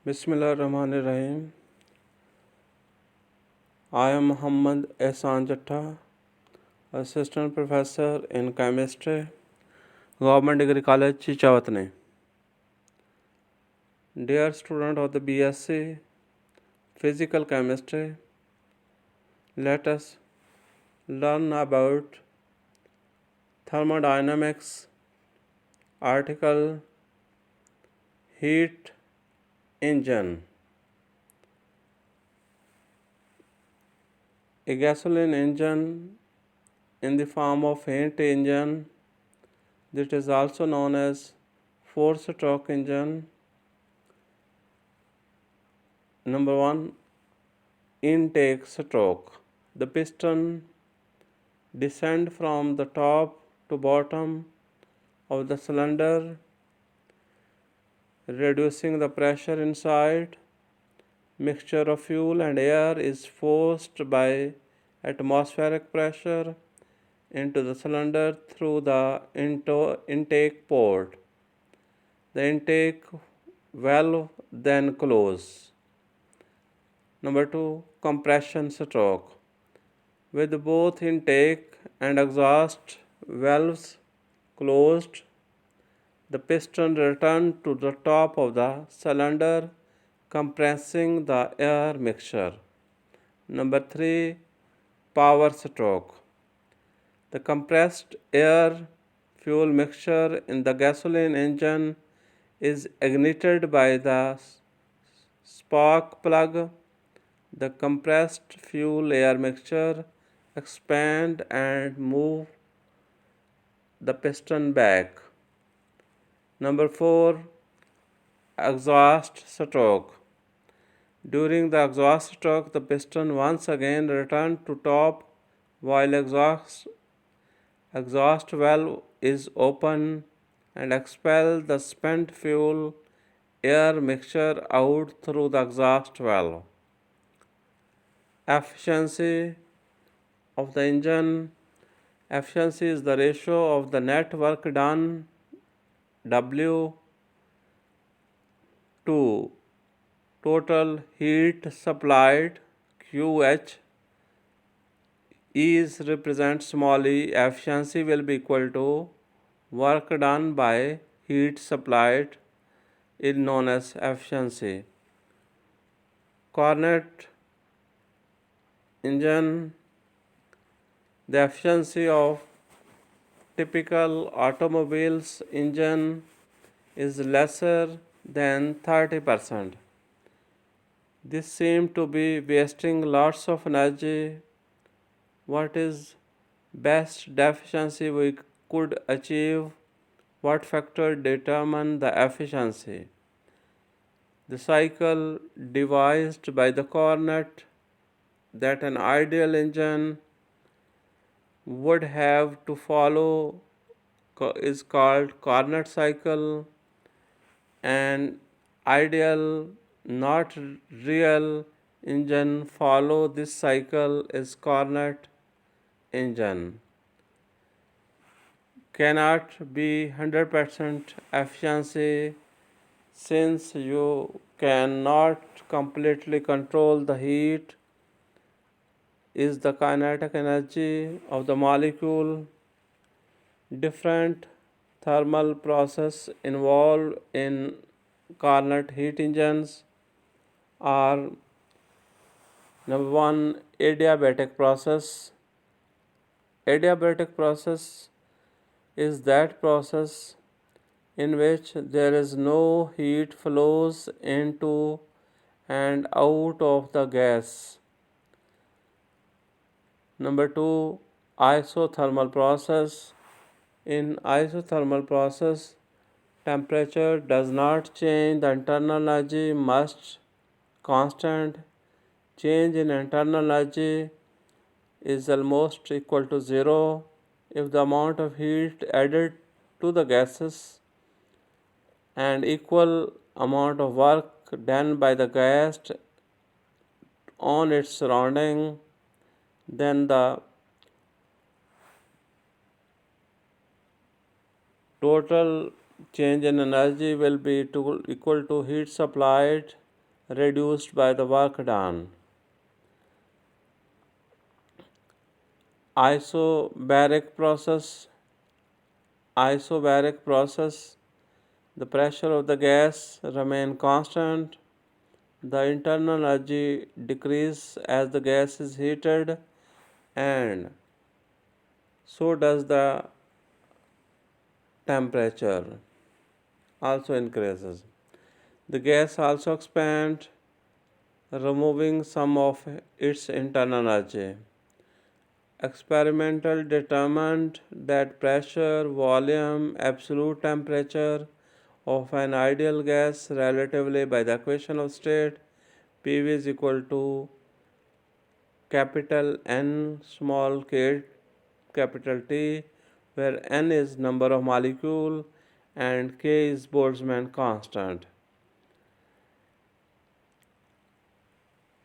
Bismillahirrahmanirrahim. I am Muhammad Ehsan Jatta, Assistant Professor in Chemistry, Government Degree College, Chichawatne. Dear student of the B.Sc. Physical Chemistry, let us learn about Thermodynamics article Heat Engine. A gasoline engine in the form of heat engine that is also known as four-stroke engine. Number 1, intake stroke. The piston descends from the top to bottom of the cylinder, reducing the pressure inside. Mixture of fuel and air is forced by atmospheric pressure into the cylinder through the intake port. The intake valve then closes. Number 2, compression stroke. With both intake and exhaust valves closed, the piston returns to the top of the cylinder, compressing the air mixture. Number 3, power stroke. The compressed air fuel mixture in the gasoline engine is ignited by the spark plug. The compressed fuel air mixture expand and move the piston back. Number 4, exhaust stroke. During the exhaust stroke, the piston once again returns to top while exhaust valve is open and expel the spent fuel air mixture out through the exhaust valve. Efficiency of the engine. Efficiency is the ratio of the net work done W to total heat supplied QH. E represents small e. Efficiency will be equal to work done by heat supplied is known as efficiency. Carnot engine. The efficiency of typical automobile's engine is lesser than 30%. This seems to be wasting lots of energy. What is best efficiency we could achieve? What factor determine the efficiency? The cycle devised by the Carnot that an ideal engine would have to follow is called Carnot cycle, and ideal, not real engine follow this cycle is Carnot engine. Cannot be 100% efficiency since you cannot completely control the heat is the kinetic energy of the molecule. Different thermal process involved in Carnot heat engines are: number 1, adiabatic process. Adiabatic process is that process in which there is no heat flows into and out of the gas. Number 2, isothermal process. In isothermal process, temperature does not change, the internal energy must constant. Change in internal energy is almost equal to 0 if the amount of heat added to the gases and equal amount of work done by the gas on its surrounding, then the total change in energy will be equal to heat supplied reduced by the work done. Isobaric process. Isobaric process. The pressure of the gas remain constant. The internal energy decreases as the gas is heated, and so does the temperature also increases. The gas also expands, removing some of its internal energy. Experimental determined that pressure, volume, absolute temperature of an ideal gas relatively by the equation of state PV is equal to capital N small k capital T, where N is number of molecule and K is Boltzmann constant.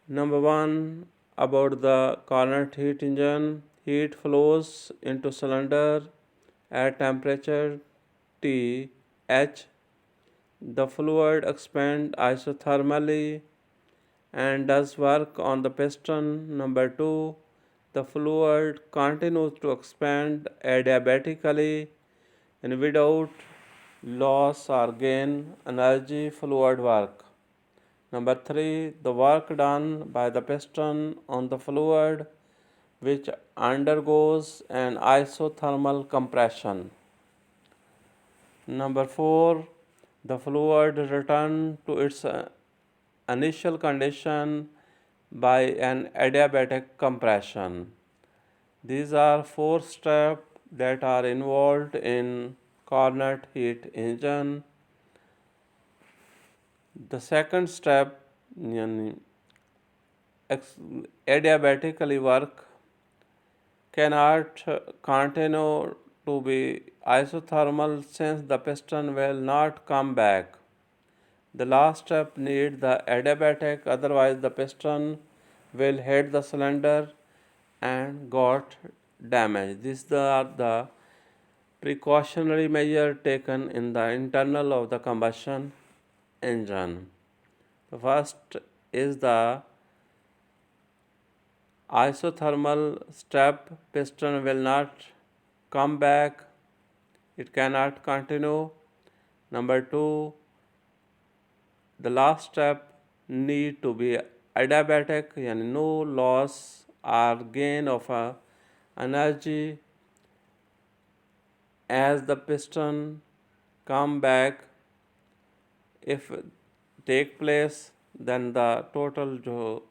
Number 1, about the Carnot heat engine. Heat flows into cylinder at temperature T H. The fluid expands isothermally and does work on the piston. Number 2, the fluid continues to expand adiabatically and without loss or gain energy fluid work. Number 3, the work done by the piston on the fluid which undergoes an isothermal compression. Number 4, the fluid returns to its initial condition by an adiabatic compression. These are 4 steps that are involved in Carnot heat engine. The second step, adiabatically work, cannot continue to be isothermal since the piston will not come back. The last step needs the adiabatic, otherwise the piston will hit the cylinder and got damaged. These are the precautionary measures taken in the internal of the combustion engine. The first is the isothermal step. Piston will not come back, it cannot continue. Number 2, the last step need to be adiabatic, and no loss or gain of energy as the piston come back. If take place, then the total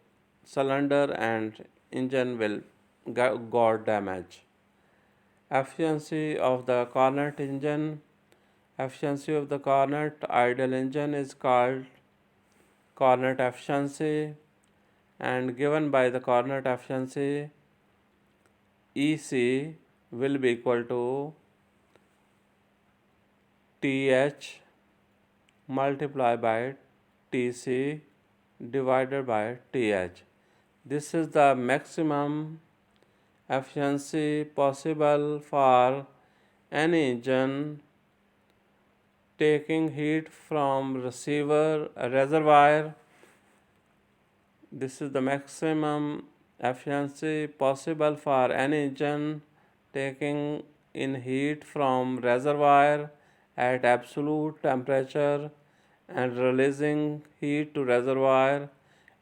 cylinder and engine will got damage. Efficiency of the Carnot engine. Efficiency of the Carnot ideal engine is called Carnot efficiency, and given by the Carnot efficiency, EC will be equal to TH multiplied by TC divided by TH. This is the maximum efficiency possible for any engine taking heat from reservoir. This is the maximum efficiency possible for any engine taking in heat from reservoir at absolute temperature and releasing heat to reservoir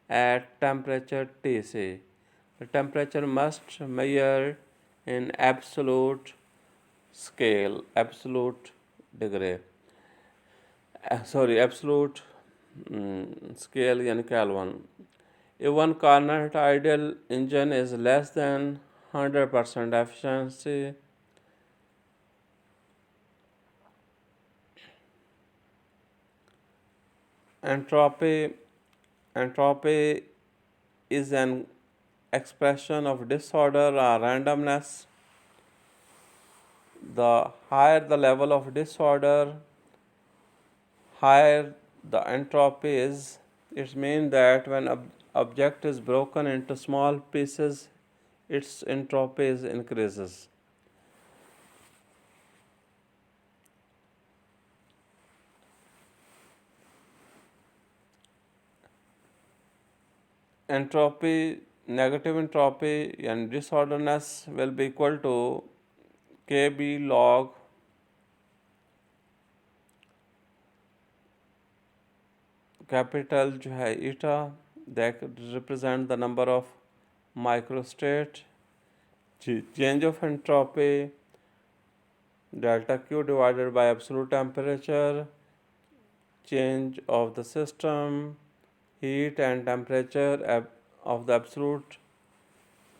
at temperature Tc. The temperature must measure in absolute scale, absolute degree. Absolute scale yani Kelvin. If one Carnot ideal engine is less than 100% efficiency, entropy is an expression of disorder or randomness. The higher the level of disorder, higher the entropy is. It means that when an object is broken into small pieces, its entropy increases. entropy, negative entropy and disorderness will be equal to Kb log capital जो है eta that represent the number of microstate change of entropy delta Q divided by absolute temperature, change of the system, heat and temperature of the absolute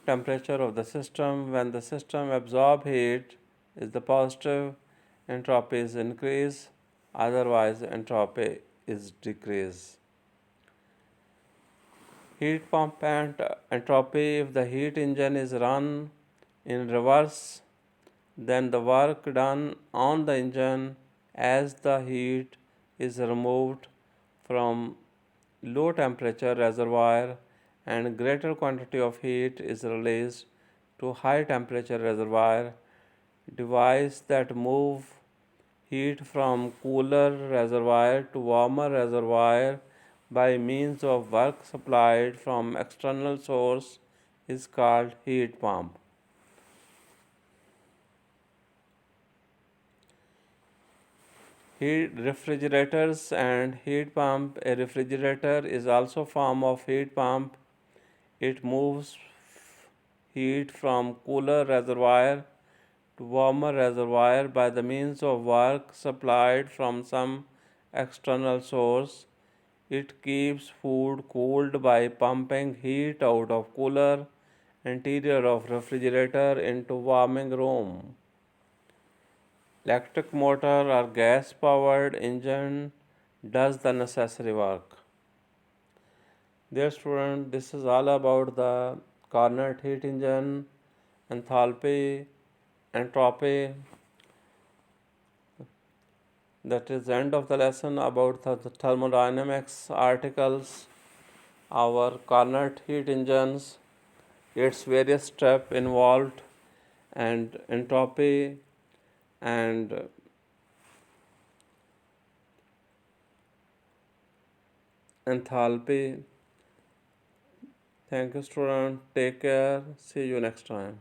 temperature of the system. When the system absorb heat is the positive, entropy is increase, otherwise entropy is decrease. Heat pump and entropy. If the heat engine is run in reverse, then the work done on the engine as the heat is removed from low temperature reservoir and greater quantity of heat is released to high temperature reservoir. Device that move heat from cooler reservoir to warmer reservoir by means of work supplied from external source is called heat pump. Heat refrigerators and heat pump. A refrigerator is also a form of heat pump. It moves heat from cooler reservoir to warmer reservoir by the means of work supplied from some external source. It keeps food cooled by pumping heat out of cooler interior of refrigerator into warming room. Electric motor or gas powered engine does the necessary work. Dear student, this is all about the Carnot Heat Engine, enthalpy, entropy. That is the end of the lesson about the thermodynamics articles, our Carnot heat engines, its various steps involved, and entropy and enthalpy. Thank you, student. Take care. See you next time.